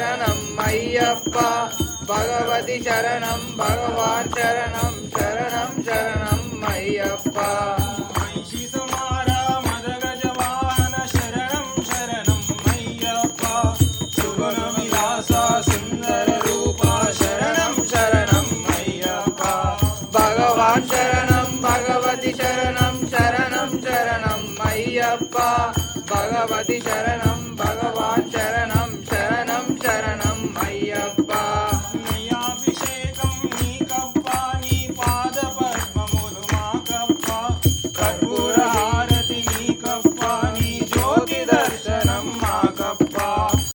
శరణం అయ్యప్ప భగవతి శరణం భగవాన్ శరణం శరణం శరణం అయ్యప్ప భగవాన్ శరణం భగవతి శరణం శరణం శరణం అయ్యప్ప భగవతి